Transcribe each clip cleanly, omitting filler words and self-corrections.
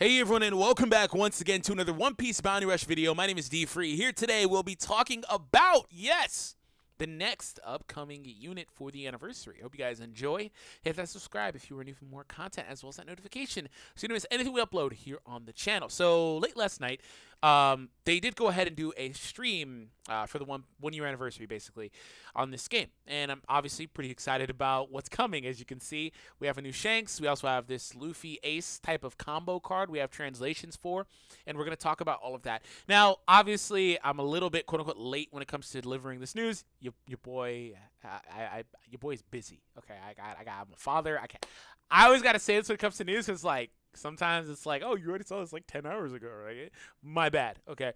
Hey everyone, and welcome back once again to another One Piece Bounty Rush video. My name is D-Free. Here today we'll be talking about, yes, the next upcoming unit for the anniversary. Hope you guys enjoy. Hit that subscribe if you want even more content, as well as that notification so you don't miss anything we upload here on the channel. So late last night, they did go ahead and do a stream for the one year anniversary, basically, on this game. And I'm obviously pretty excited about what's coming. As you can see, we have a new Shanks. We also have this Luffy Ace type of combo card we have translations for, and we're going to talk about all of that. Now, obviously, I'm a little bit quote-unquote late when it comes to delivering this news. Your boy's busy. Okay, I'm a father. I always got to say this when it comes to news, because like sometimes it's like, oh, you already saw this like 10 hours ago, right? My bad. Okay,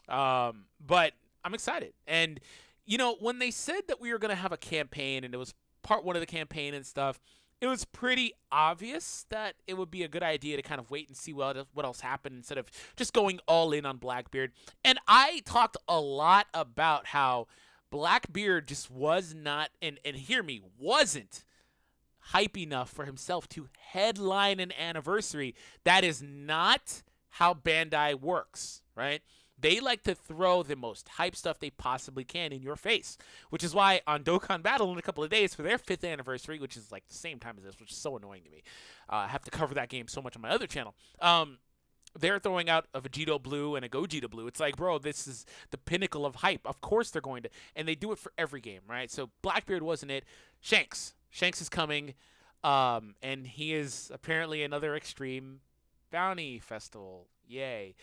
but I'm excited. And you know, when they said that we were gonna have a campaign and it was part one of the campaign and stuff, it was pretty obvious that it would be a good idea to kind of wait and see what else happened instead of just going all in on Blackbeard. And I talked a lot about how Blackbeard just was not, and hear me, wasn't hype enough for himself to headline an anniversary. That is not how Bandai works, right? They like to throw the most hype stuff they possibly can in your face, which is why on Dokkan Battle in a couple of days for their 5th anniversary, which is like the same time as this, which is so annoying to me. I have to cover that game so much on my other channel. They're throwing out a Vegito Blue and a Gogeta Blue. It's like, bro, this is the pinnacle of hype. Of course they're going to, and they do it for every game, right? So Blackbeard wasn't it. Shanks is coming, and he is apparently another Extreme Bounty Festival. Yay.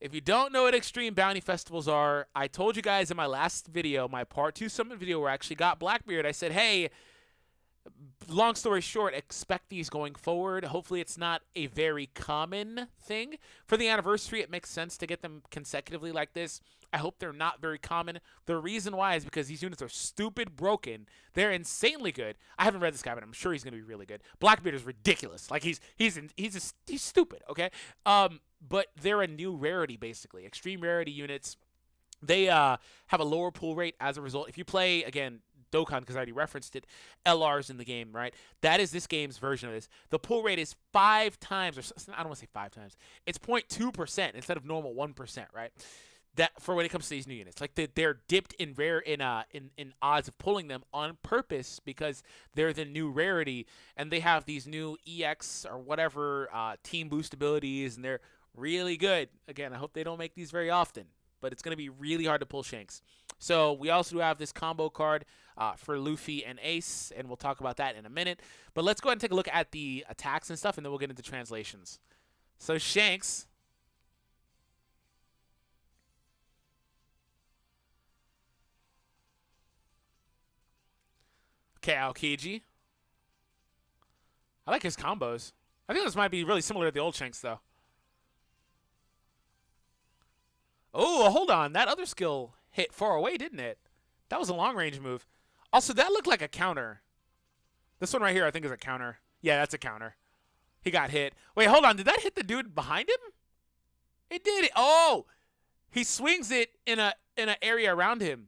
If you don't know what Extreme Bounty Festivals are, I told you guys in my last video, my Part 2 Summit video where I actually got Blackbeard, I said, hey, long story short, expect these going forward. Hopefully it's not a very common thing. For the anniversary, it makes sense to get them consecutively like this. I hope they're not very common. The reason why is because these units are stupid broken. They're insanely good. I haven't read this guy, but I'm sure he's going to be really good. Blackbeard is ridiculous. Like he's stupid, okay? But they're a new rarity, basically. Extreme rarity units. They have a lower pull rate as a result. If you play, again, Dokkan, because I already referenced it, LRs in the game, right? That is this game's version of this. The pull rate is 5 times, or I don't want to say 5 times. It's 0.2% instead of normal 1%, right? That for when it comes to these new units, like they're dipped in in odds of pulling them on purpose because they're the new rarity, and they have these new EX or whatever team boost abilities, and they're really good. Again, I hope they don't make these very often, but it's going to be really hard to pull Shanks. So we also have this combo card for Luffy and Ace, and we'll talk about that in a minute. But let's go ahead and take a look at the attacks and stuff, and then we'll get into translations. So Shanks. Okay, Aokiji. I like his combos. I think this might be really similar to the old Shanks, though. Oh, hold on. That other skill hit far away, didn't it? That was a long-range move. Also, that looked like a counter. This one right here, I think, is a counter. Yeah, that's a counter. He got hit. Wait, hold on. Did that hit the dude behind him? It did. Oh! He swings it in an area around him.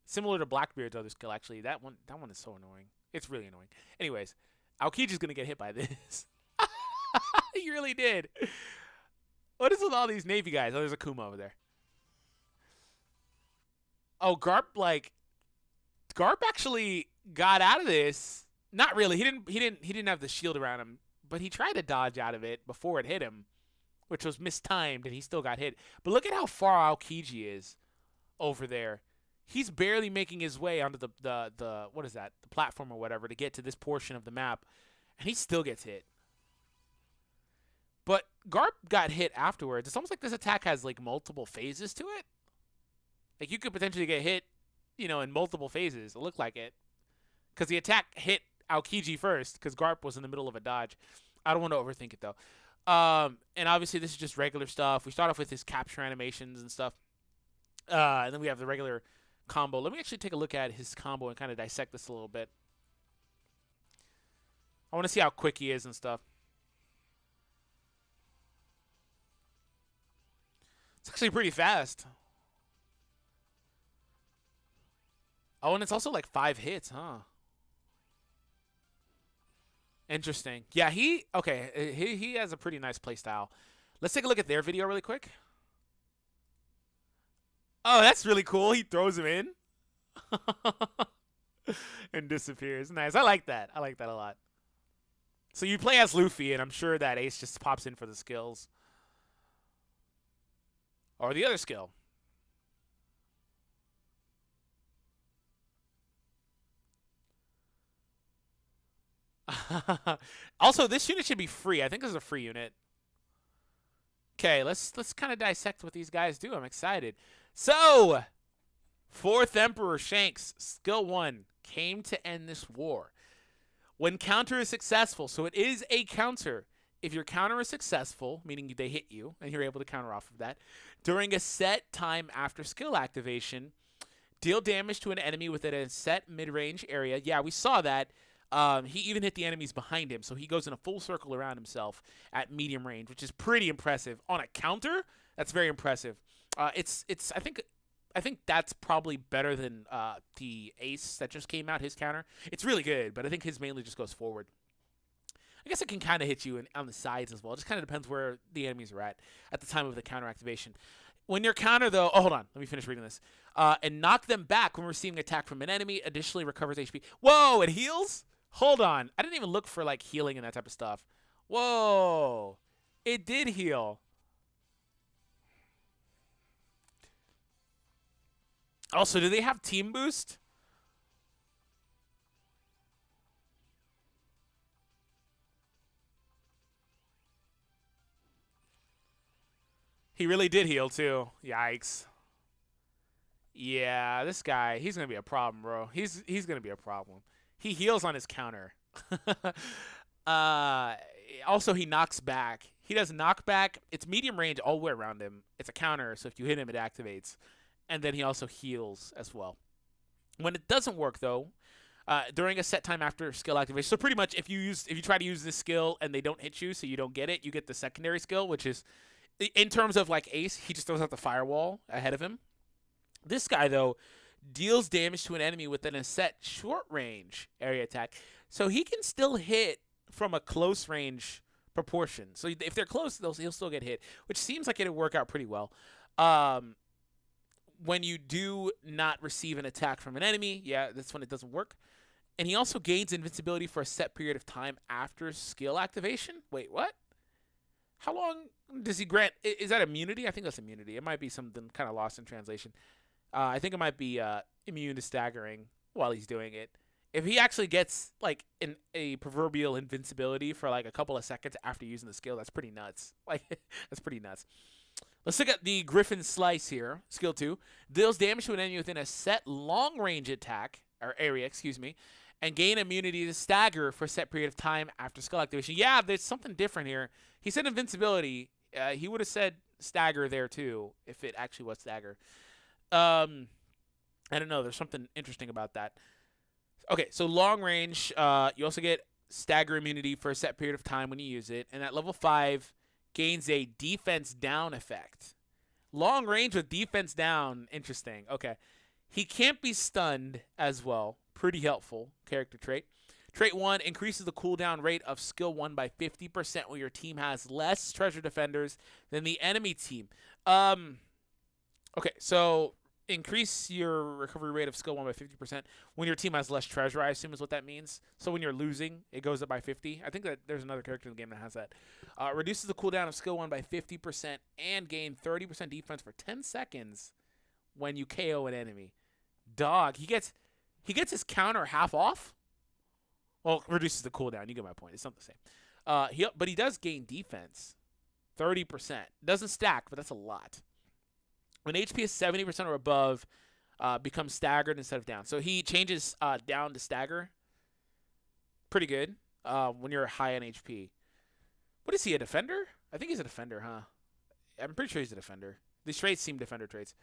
Similar to Blackbeard's other skill, actually. That one is so annoying. It's really annoying. Anyways, Aokiji's going to get hit by this. He really did. What is with all these Navy guys? Oh, there's a Kuma over there. Oh, Garp actually got out of this. Not really. He didn't have the shield around him, but he tried to dodge out of it before it hit him, which was mistimed, and he still got hit. But look at how far Aokiji is over there. He's barely making his way onto the what is that? The platform or whatever to get to this portion of the map, and he still gets hit. But Garp got hit afterwards. It's almost like this attack has like multiple phases to it. Like you could potentially get hit, you know, in multiple phases. It looked like it. Because the attack hit Aokiji first, because Garp was in the middle of a dodge. I don't want to overthink it, though. And obviously, this is just regular stuff. We start off with his capture animations and stuff. And then we have the regular combo. Let me actually take a look at his combo and kind of dissect this a little bit. I want to see how quick he is and stuff. It's actually pretty fast. Oh, and it's also like 5 hits, huh? Interesting. Yeah, he has a pretty nice play style. Let's take a look at their video really quick. Oh, that's really cool. He throws him in and disappears. Nice. I like that. I like that a lot. So you play as Luffy, and I'm sure that Ace just pops in for the skills. Or the other skill. Also, this unit should be free. I think this is a free unit. Okay, let's kind of dissect what these guys do. I'm excited. So, 4th Emperor Shanks, skill 1, came to end this war. When counter is successful, so it is a counter. If your counter is successful, meaning they hit you, and you're able to counter off of that, during a set time after skill activation, deal damage to an enemy within a set mid-range area. Yeah, we saw that. He even hit the enemies behind him, so he goes in a full circle around himself at medium range, which is pretty impressive. On a counter, that's very impressive. I think that's probably better than the Ace that just came out, his counter. It's really good, but I think his mainly just goes forward. I guess it can kind of hit you on the sides as well. It just kind of depends where the enemies are at the time of the counter activation. When your counter, though... Oh, hold on. Let me finish reading this. And knock them back when receiving attack from an enemy. Additionally, recovers HP. Whoa, it heals? Hold on. I didn't even look for, like, healing and that type of stuff. Whoa. It did heal. Also, do they have team boost? He really did heal, too. Yikes. Yeah, this guy, he's going to be a problem, bro. He's going to be a problem. He heals on his counter. Also, he knocks back. He does knockback. It's medium range all the way around him. It's a counter, so if you hit him, it activates. And then he also heals as well. When it doesn't work, though, during a set time after skill activation. So pretty much, if you try to use this skill and they don't hit you, so you don't get it, you get the secondary skill, which is, in terms of like Ace, he just throws out the firewall ahead of him. This guy, though, deals damage to an enemy within a set short range area attack. So he can still hit from a close range proportion. So if they're close, he'll still get hit, which seems like it'll work out pretty well. When you do not receive an attack from an enemy, yeah, that's when it doesn't work. And he also gains invincibility for a set period of time after skill activation. Wait, what? How long does he grant? Is that immunity? I think that's immunity. It might be something kind of lost in translation. I think it might be immune to staggering while he's doing it. If he actually gets like a proverbial invincibility for like a couple of seconds after using the skill, that's pretty nuts. Like that's pretty nuts. Let's look at the Griffin Slice here. Skill 2 deals damage to an enemy within a set long range attack or area, excuse me, and gain immunity to stagger for a set period of time after skill activation. Yeah, there's something different here. He said invincibility. He would have said stagger there too if it actually was stagger. I don't know. There's something interesting about that. Okay, so long range, you also get stagger immunity for a set period of time when you use it. And at level 5, gains a defense down effect. Long range with defense down. Interesting. Okay. He can't be stunned as well. Pretty helpful character trait. Trait 1 increases the cooldown rate of skill 1 by 50% when your team has less treasure defenders than the enemy team. Okay, so increase your recovery rate of skill 1 by 50% when your team has less treasure, I assume is what that means. So when you're losing, it goes up by 50. I think that there's another character in the game that has that. Reduces the cooldown of skill 1 by 50% and gain 30% defense for 10 seconds when you KO an enemy. Dog, he gets his counter half off? Well, reduces the cooldown. You get my point. It's not the same. But he does gain defense. 30%. Doesn't stack, but that's a lot. When HP is 70% or above, becomes staggered instead of down. So he changes down to stagger. Pretty good when you're high on HP. What is he, a defender? I think he's a defender, huh? I'm pretty sure he's a defender. These traits seem defender traits.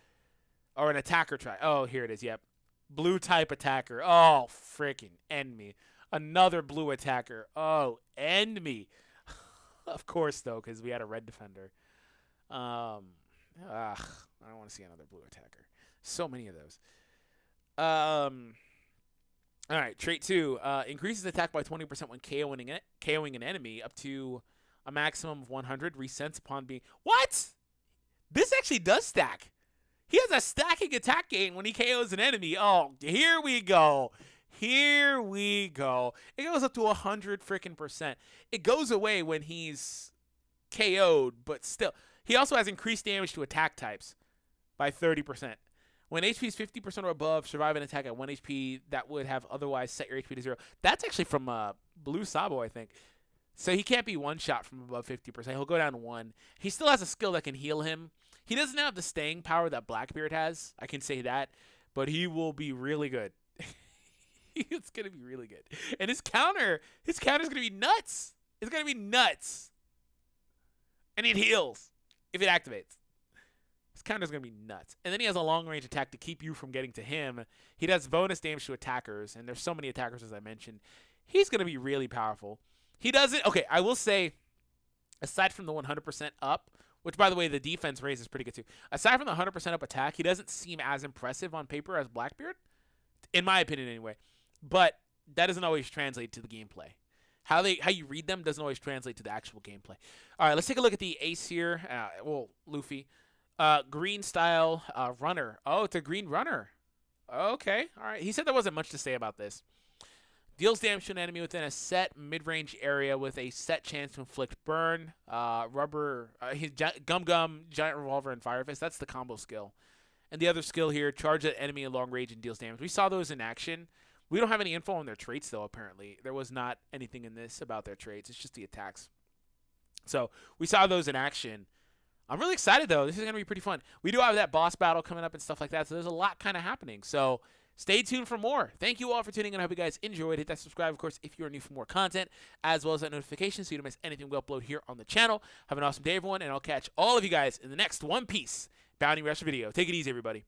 Or an attacker trait. Oh, here it is. Yep. Blue type attacker. Oh, freaking end me. Another blue attacker. Oh, end me. Of course, though, because we had a red defender. I don't want to see another blue attacker. So many of those. All right, trait 2. Increases attack by 20% when KOing an enemy up to A maximum of 100 resets upon being... What? This actually does stack. He has a stacking attack gain when he KOs an enemy. Oh, here we go. Here we go. It goes up to 100 freaking percent. It goes away when he's KO'd, but still. He also has increased damage to attack types by 30%. When HP is 50% or above, survive an attack at 1 HP that would have otherwise set your HP to 0. That's actually from Blue Sabo, I think. So he can't be one-shot from above 50%. He'll go down to 1. He still has a skill that can heal him. He doesn't have the staying power that Blackbeard has. I can say that. But he will be really good. It's going to be really good. And his counter's going to be nuts. It's going to be nuts. And it heals if it activates. His counter's going to be nuts. And then he has a long-range attack to keep you from getting to him. He does bonus damage to attackers. And there's so many attackers, as I mentioned. He's going to be really powerful. He doesn't... Okay, I will say, aside from the 100% up, which, by the way, the defense raise is pretty good, too. Aside from the 100% up attack, he doesn't seem as impressive on paper as Blackbeard. In my opinion, anyway. But that doesn't always translate to the gameplay. How you read them doesn't always translate to the actual gameplay. All right, let's take a look at the ace here. Luffy. Green style runner. Oh, it's a green runner. Okay, all right. He said there wasn't much to say about this. Deals damage to an enemy within a set mid-range area with a set chance to inflict burn, gum, giant revolver, and fire fist. That's the combo skill. And the other skill here, charge at enemy at long range and deals damage. We saw those in action. We don't have any info on their traits, though, apparently. There was not anything in this about their traits. It's just the attacks. So we saw those in action. I'm really excited, though. This is going to be pretty fun. We do have that boss battle coming up and stuff like that, so there's a lot kind of happening. So stay tuned for more. Thank you all for tuning in. I hope you guys enjoyed. Hit that subscribe, of course, if you're new for more content, as well as that notification so you don't miss anything we upload here on the channel. Have an awesome day, everyone, and I'll catch all of you guys in the next One Piece Bounty Rush video. Take it easy, everybody.